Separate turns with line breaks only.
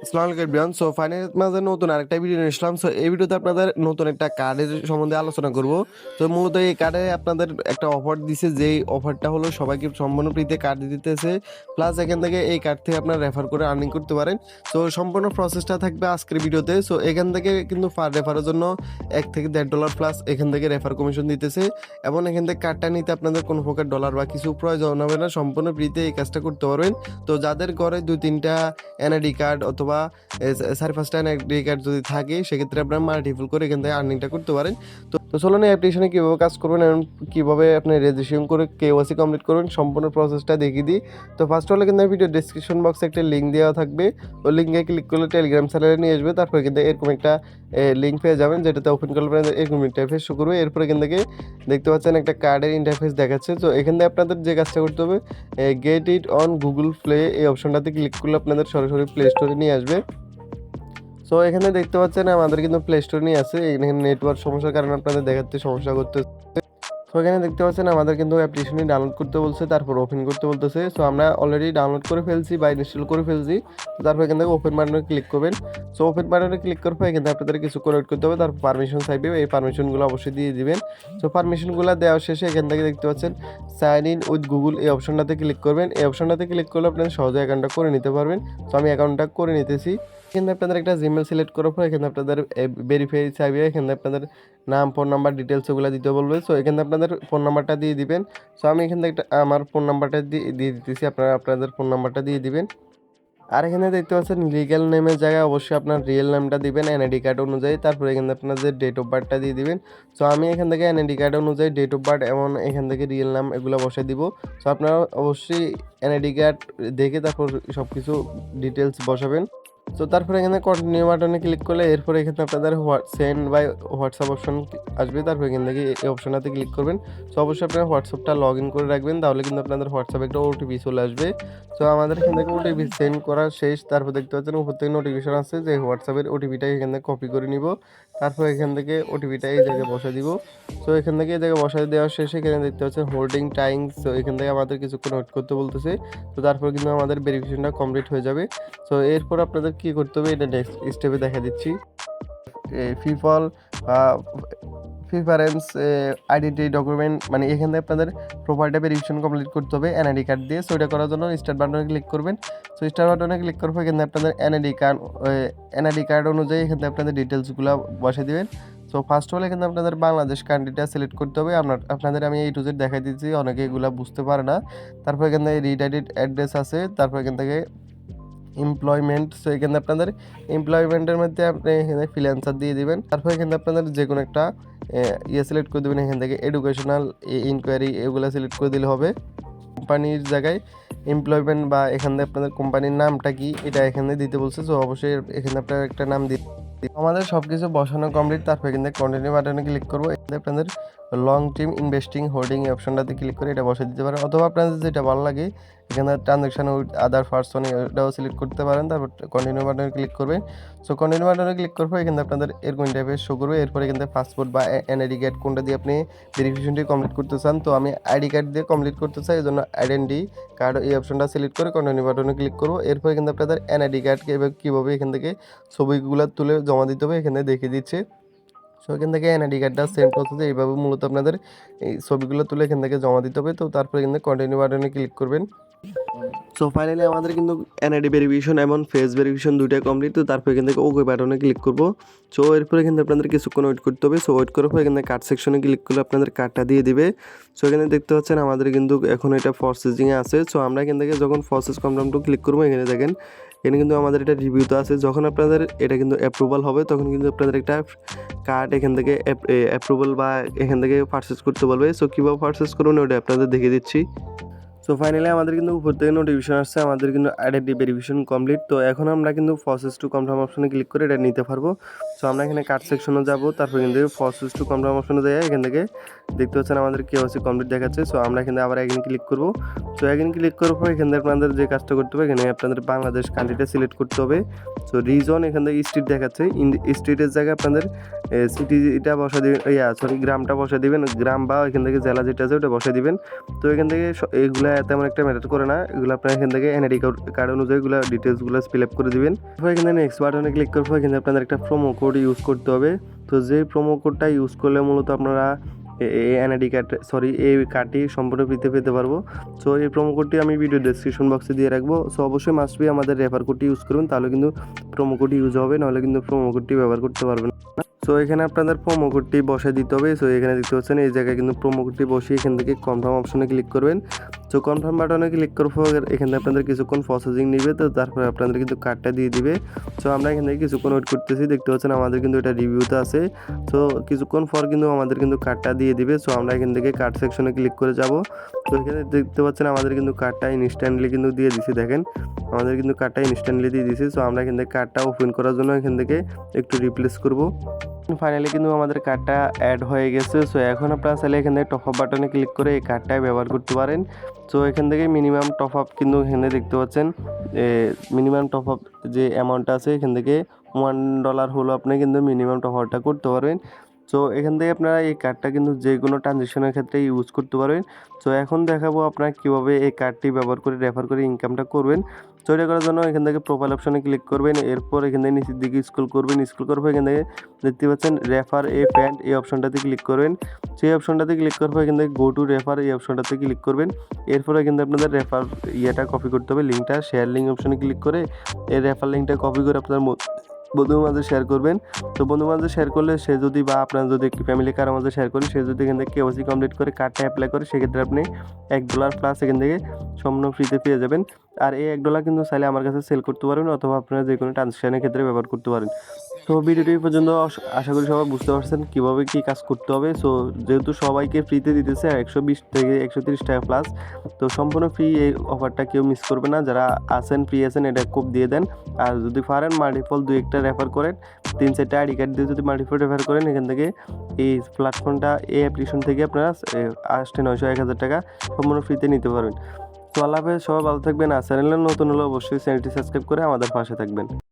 আসসালামু আলাইকুম everyone. So finally আপনাদের নতুন আরেকটা ভিডিও নিয়ে আসলাম। সো এই ভিডিওতে আপনাদের নতুন একটা কার্ডের সম্বন্ধে আলোচনা করব। তো মূলত এই কার্ডে আপনাদের একটা অফার দিছে, যেই অফারটা হলো সবাইকে সম্পূর্ণ ফ্রিতে কার্ড দিতেছে, প্লাস এখান থেকে এই কার্ড থেকে আপনারা রেফার করে আর্নিং করতে পারেন। তো সম্পূর্ণ প্রসেসটা থাকবে আজকের ভিডিওতে। সো এখান থেকে কিন্তু পার রেফারের জন্য $1 থেকে $1.5 প্লাস এখান থেকে রেফার কমিশন দিতেছে, এবং এখান থেকে কার্ডটা নিতে আপনাদের কোনো প্রকার ডলার বা কিছু প্রয়োজন হবে না, সম্পূর্ণ ফ্রিতে এই কাজটা করতে পারবেন। তো যাদের ঘরে 2-3টা এনআইডি কার্ড অথবা 4-5টা এনআইডি কার্ড যদি থাকে, সেক্ষেত্রে আপনারা মাল্টিপল করে এখান থেকে আর্নিংটা করতে পারেন। তো চলুন এই অ্যাপ্লিকেশনে কীভাবে কাজ করবেন এবং কীভাবে আপনি রেজিস্ট্রেশন করে কেওয়াইসি কমপ্লিট করবেন সম্পূর্ণ প্রসেসটা দেখিয়ে দিই। তো ফার্স্ট হলে কিন্তু ভিডিও ডিসক্রিপশন বক্সে একটা লিঙ্ক দেওয়া থাকবে, ওই লিঙ্কে ক্লিক করলে টেলিগ্রাম চ্যানেলে নিয়ে আসবে। তারপরে কিন্তু এরকম একটা লিঙ্ক পেয়ে যাবেন, যেটাতে ওপেন করলে এরকম ইন্টারফেস শো করবে। এরপরে এখান থেকে দেখতে পাচ্ছেন একটা কার্ডের ইন্টারফেস দেখাচ্ছে। তো এখান থেকে আপনাদের যে কাজটা করতে হবে, get it on Google play এই অপশনটাতে ক্লিক করলে আপনাদের সরাসরি প্লে স্টোরে নিয়ে আসবে। সো এখানে দেখতে পাচ্ছেন আমাদের কিন্তু প্লে স্টোর নিয়ে আছে, এখানে নেটওয়ার্ক সমস্যার কারণে আপনাদের দেখাতে সমস্যা করতে। সো এখানে দেখতে পাচ্ছেন আমাদের কিন্তু অ্যাপ্লিকেশনটি ডাউনলোড করতে বলছে, তারপর ওপেন করতে বলতেছে। সো আমরা অলরেডি ডাউনলোড করে ফেলছি বা ইনস্টল করে ফেলছি। তারপর এখান থেকে ওপেন বাটনে ক্লিক করবেন। সো ওপেন বাটনে ক্লিক করার পর এখানে আপনাদের কিছু ওয়েট করতে হবে, তারপর পারমিশন চাইবে, এই পারমিশনগুলো অবশ্যই দিয়ে দিবেন। সো পারমিশনগুলো দেওয়া শেষে এখান থেকে দেখতে পাচ্ছেন সাইন ইন উইথ গুগল এই অপশনটাতে ক্লিক করবেন। এই অপশনটাতে ক্লিক করলে আপনারা সহজে অ্যাকাউন্টটা করে নিতে পারবেন। সো আমি অ্যাকাউন্টটা করে নিতেছি। এখানে আপনাদের একটা জিমেল সিলেক্ট করার পর এখানে আপনাদের ভেরিফাই চাইবে, এখানে আপনাদের নাম, ফোন নাম্বার, ডিটেলস ওগুলো দিতে বলবে। সো এখানে আপনাদের ফোন নাম্বারটা দিয়ে দিবেন। সো আমি এখান থেকে আমার ফোন নাম্বারটা দিয়ে দিতেছি, আপনারা আপনাদের ফোন নাম্বারটা দিয়ে দিবেন। আর এখানে দেখতে পাচ্ছেন লিগ্যাল নেমের জায়গায় অবশ্যই আপনার রিয়েল নামটা দিবেন এনআইডি কার্ড অনুযায়ী। তারপরে এখানে আপনাদের ডেট অফ বার্থটা দিয়ে দিবেন। সো আমি এখান থেকে এনআইডি কার্ড অনুযায়ী ডেট অফ বার্থ এবং এখান থেকে রিয়েল নাম এগুলো বসে দিব। সো আপনারা অবশ্যই এনআইডি কার্ড দেখে তারপর সব কিছু ডিটেলস বসাবেন। তো তারপরে এখানে কন্টিনিউ বাটনে ক্লিক করলে এরপরে এখানে আপনাদের সেন্ড বাই হোয়াটসঅ্যাপ অপশন আসবে। তারপর এখান থেকে এই অপশনটাতে ক্লিক করবেন। সো অবশ্যই আপনার হোয়াটসঅ্যাপটা লগ ইন করে রাখবেন, তাহলে কিন্তু আপনাদের হোয়াটসঅ্যাপে একটা ওটিপি চলে আসবে। সো আমাদের এখান থেকে ওটিপি সেন্ড করা শেষ। তারপর দেখতে পাচ্ছেন উপর থেকে নোটিফিকেশন আছে যে হোয়াটসঅ্যাপের ওটিপিটা এখান থেকে কপি করে নিব। তারপর এখান থেকে ওটিপিটা এই জায়গায় বসে দিব। সো এখান থেকে এই জায়গায় বসায় দেওয়া শেষে এখানে দেখতে পাচ্ছেন হোল্ডিং টাইমস। সো এখান থেকে আমাদের কিছুক্ষণ ওয়েট করতে বলতেছে। তো তারপর কিন্তু আমাদের ভেরিফিকেশনটা কমপ্লিট হয়ে যাবে। সো এরপর আপনাদের কী করতে হবে এটা নেক্সট স্টেপে দেখা দিচ্ছি। পিপল প্রিফারেন্স আইডেন্টি ডকুমেন্ট, মানে এখান থেকে আপনাদের প্রোফাইলটা ভেরিফিকেশন কমপ্লিট করতে হবে এনআইডি কার্ড দিয়ে। সো এটা করার জন্য স্টার্ট বাটনে ক্লিক করবেন। সো স্টার্ট বাটনে ক্লিক করার পর এখানে আপনাদের এনআইডি কার্ড অনুযায়ী এখানে আপনাদের ডিটেলসগুলো বসে দিবেন। সো ফার্স্ট হলে এখানে আপনাদের বাংলাদেশ কান্ট্রিটা সিলেক্ট করতে হবে। আপনাদের আমি এই টু জেড দেখাই দিচ্ছি, অনেকে এগুলো বুঝতে পারে না। তারপর এখান থেকে রিডাইরেক্ট অ্যাড্রেস আছে। তারপর এখান থেকে এমপ্লয়মেন্ট। সো এখানে আপনাদের এমপ্লয়মেন্টের মধ্যে আপনি এখানে ফ্রিল্যান্সার দিয়ে দিবেন। তারপর এখানে আপনাদের যে কোনো একটা সিলেক্ট করে দেবেন। এখান থেকে এডুকেশনাল ইনকোয়ারি এগুলো সিলেক্ট করে দিলে হবে। কোম্পানির জায়গায় এমপ্লয়মেন্ট বা এখানে আপনাদের কোম্পানির নামটা কি এটা এখানে দিতে বলছে। সো অবশ্যই এখানে আপনার একটা নাম দিতে আমাদের সব কিছু বসানো কমপ্লিট। তারপর এখানে কন্টিনিউ বাটনে ক্লিক করবো। এখানে আপনাদের লং টার্ম ইনভেস্টিং হোল্ডিং এই অপশনটাতে ক্লিক করে এটা বসে দিতে পারেন, অথবা আপনাদের যেটা ভালো লাগে এখানে ট্রানজাকশন উইথ আদার পারসন এটাও সিলেক্ট করতে পারেন। তারপর কন্টিনিউ বাটনে ক্লিক করবেন। সো কন্টিনিউ বাটনে ক্লিক করার পর এখানে আপনাদের এরকম ইন্টারফেস শো করবে। এরপর এখান থেকে পাসপোর্ট বা এনআইডি কার্ড কোনটা দিয়ে আপনি ভেরিফিকেশনটি কমপ্লিট করতে চান। তো আমি আইডি কার্ড দিয়ে কমপ্লিট করতে চাই, এই জন্য আইডেন্টি কার্ড এই অপশনটা সিলেক্ট করে কন্টিনিউ বাটনে ক্লিক করবো। এরপর কিন্তু আপনাদের এনআইডি কার্ডকে কীভাবে এখান থেকে ছবিগুলো তুলে জমা দিতে হবে এখানে দেখিয়ে দিচ্ছে। সো এখান থেকে এনআইডি কার্ডটা সেম প্রসেসে এইভাবে মূলত আপনাদের এই ছবিগুলো তুলে এখান থেকে জমা দিতে হবে। তো তারপরে কিন্তু কন্টিনিউ বাটনে ক্লিক করবেন। সো ফাইনালি আমাদের কিন্তু এনআইডি ভেরিফিকেশন এবং ফেস ভেরিফিকেশন দুইটাই কমপ্লিট। তো তারপর এখান থেকে ওকে বাটনে ক্লিক করবো। সো এরপরে কিন্তু আপনাদের কিছুক্ষণ ওয়েট করতে হবে। সো ওয়েট করার পর এখানে কার্ড সেকশনে ক্লিক করলে আপনাদের কার্ডটা দিয়ে দিবে। সো এখানে দেখতে পাচ্ছেন আমাদের কিন্তু এখন এটা প্রসেসিংয়ে আছে। সো আমরা এখান থেকে যখন প্রসেস কনফার্ম টু ক্লিক করবো এখানে দেখেন এখানে কিন্তু আমাদের এটা রিভিউতে আছে। যখন আপনাদের এটা কিন্তু অ্যাপ্রুভাল হবে তখন কিন্তু আপনাদের একটা কার্ড এখান থেকে অ্যাপ্রুভাল বা এখান থেকে পারচেস করতে বলবে। সো কীভাবে পারচেস করুন ওটা আপনাদের দেখিয়ে দিচ্ছি। সো ফাইনালি আমাদের কিন্তু উপর থেকে নোটিফিকেশন আসছে, আমাদের কিন্তু আইডেন্টি ভেরিফিকেশন কমপ্লিট। তো এখন আমরা কিন্তু প্রসেস টু কনফার্ম অপশনে ক্লিক করে এটা নিতে পারবো। সো আমরা এখানে কার্ড সেকশনে যাব, তারপর কিন্তু প্রসেস টু কনফার্ম অপশনে যাই। এখান থেকে দেখতে পাচ্ছেন আমাদের কেওয়াইসি কমপ্লিট দেখাচ্ছে। সো আমরা এখানে আবার এখানে ক্লিক করবো। সো এখানে ক্লিক করার পর এখানে আপনাদের যে কাজটা করতে হবে এখানে আপনাদের বাংলাদেশ কান্ট্রিটা সিলেক্ট করতে হবে। সো রিজন এখান থেকে স্ট্রিট দেখাচ্ছে, স্ট্রিটের জায়গায় আপনাদের সিটিটা বসা দিবেন, গ্রামটা বসা দিবেন, গ্রাম বা এখান থেকে জেলা যেটা আছে ওটা বসা দিবেন। তো এখান থেকে এগুলো তেমন একটা ম্যাটার করে না, এগুলো আপনার এখান থেকে এনআইডি কার্ড অনুযায়ী এগুলো ডিটেলসগুলো ফিল আপ করে দিবেন। এখান থেকে নেক্সট বাটনে ক্লিক করার পর এখানে আপনাদের একটা প্রোমো কোড ইউজ করতে হবে। তো যে প্রোমো কোডটা ইউজ করলে মূলত আপনারা এই এনআইডি কার্ড এই কার্ডটি সম্পূর্ণ ফ্রিতে পেতে পারবো। সো এই প্রোমো কোডটি আমি ভিডিও ডেসক্রিপশন বক্সে দিয়ে রাখবো। সো অবশ্যই মাস্ট বি আমাদের রেফার কোডটি ইউজ করুন, তাহলে কিন্তু প্রোমো কোড ইউজ হবে, নাহলে কিন্তু প্রোমো কোডটি ব্যবহার করতে পারবেন না। সো এখানে আপনাদের প্রোমো কোডটি বসায় দিতে হবে। সো এখানে দেখতে পাচ্ছেন এই জায়গায় কিন্তু প্রোমো কোডটি বসিয়ে এখান থেকে কনফার্ম অপশনে ক্লিক করবেন। সো কনফার্ম বাটনে ক্লিক করার পর এখানে আপনাদের কিছুক্ষণ প্রসেসিং নেবে, তো তারপরে আপনাদের কিন্তু কার্ডটা দিয়ে দিবে। সো আমরা এখান থেকে কিছুক্ষণ ওয়েট করতেছি, দেখতে পাচ্ছেন আমাদের কিন্তু এটা রিভিউতে আছে। সো কিছুক্ষণ পর কিন্তু আমাদের কিন্তু কার্ডটা দিয়ে দিবে। সো আমরা এখান থেকে কার্ড সেকশনে ক্লিক করে যাব। তো এখানে দেখতে পাচ্ছেন আমাদের কিন্তু কার্ডটা ইনস্ট্যান্টলি কিন্তু দিয়ে দিছি, দেখেন আমাদের কিন্তু কার্ডটা ইনস্ট্যান্টলি দিয়ে দিছি। সো আমরা এখান থেকে কার্ডটা ওপেন করার জন্য এখান থেকে একটু রিপ্লেস করব। ফাইনালি কিন্তু আমাদের কার্ডটা অ্যাড হয়ে গেছে। সো এখন আপনারা চাইলে এখান থেকে টপ আপ বাটনে ক্লিক করে এই কার্ডটাই ব্যবহার করতে পারেন। সো এখান থেকে মিনিমাম টপ আপ কিন্তু এখানে দেখতে পাচ্ছেন মিনিমাম টপ আপ যে অ্যামাউন্টটা আছে এখান থেকে $1 হলো আপনি কিন্তু মিনিমাম টপ আপটা করতে পারবেন। সো এখান থেকে আপনারা এই কার্ডটা কিন্তু যে কোনো ট্রানজ্যাকশনের ক্ষেত্রে ইউজ করতে পারবেন। সো এখন দেখাবো আপনারা কীভাবে এই কার্ডটি ব্যবহার করে রেফার করে ইনকামটা করবেন। সো এটা করার জন্য এখান থেকে প্রোফাইল অপশনে ক্লিক করবেন, এরপর এখান থেকে নিচের দিকে স্ক্রল করবেন, স্ক্রল করার পর এখান থেকে দেখতে পাচ্ছেন রেফার এ ফ্রেন্ড এই অপশনটাতে ক্লিক করবেন। সেই অপশনটাতে ক্লিক করার পর এখান থেকে গো টু রেফার এই অপশনটাতে ক্লিক করবেন। এরপরে কিন্তু আপনাদের রেফার কপি করতে হবে, লিঙ্কটা শেয়ার লিঙ্ক অপশনে ক্লিক করে এই রেফার লিঙ্কটা কপি করে আপনার বন্ধুর মাঝে শেয়ার করবেন। তো বন্ধুর মাঝে শেয়ার করলে সে যদি বা আপনার যদি একটি ফ্যামিলি কারোর মাঝে শেয়ার করেন, সে যদি এখান থেকে কেওয়াইসি কমপ্লিট করে কার্ডটা অ্যাপ্লাই করে, সেক্ষেত্রে আপনি $1 প্লাস এখান থেকে সম্পূর্ণ ফ্রিতে পেয়ে যাবেন। আর এই $1 কিন্তু চাইলে আমার কাছে সেল করতে পারবেন, অথবা আপনারা যে কোনো ট্রানজ্যাকশনের ক্ষেত্রে ব্যবহার করতে পারেন। তো ভিডিওটি পর্যন্ত আশা করি সবাই বুঝতে পারছেন কীভাবে কী কাজ করতে হবে। সো যেহেতু সবাইকে ফ্রিতে দিতেছে 120 থেকে 130 টাকা প্লাস, তো সম্পূর্ণ ফ্রি এই অফারটা কেউ মিস করবে না। যারা ফ্রি আছেন এটা খুব দিয়ে দেন। আর যদি পারেন মাল্টিপল 2-1টা রেফার করেন, 3-4টা আইডি কার্ড দিয়ে যদি মাল্টিপল রেফার করেন, এখান থেকে এই প্ল্যাটফর্মটা এই অ্যাপ্লিকেশন থেকে আপনারা 800-900-1000 টাকা সম্পূর্ণ ফ্রিতে নিতে পারবেন। তো আল্লাহ হাফেজ, সবাই ভালো থাকবেন। আর চ্যানেলে নতুন হলে অবশ্যই চ্যানেলটি সাবস্ক্রাইব করে আমাদের পাশে থাকবেন।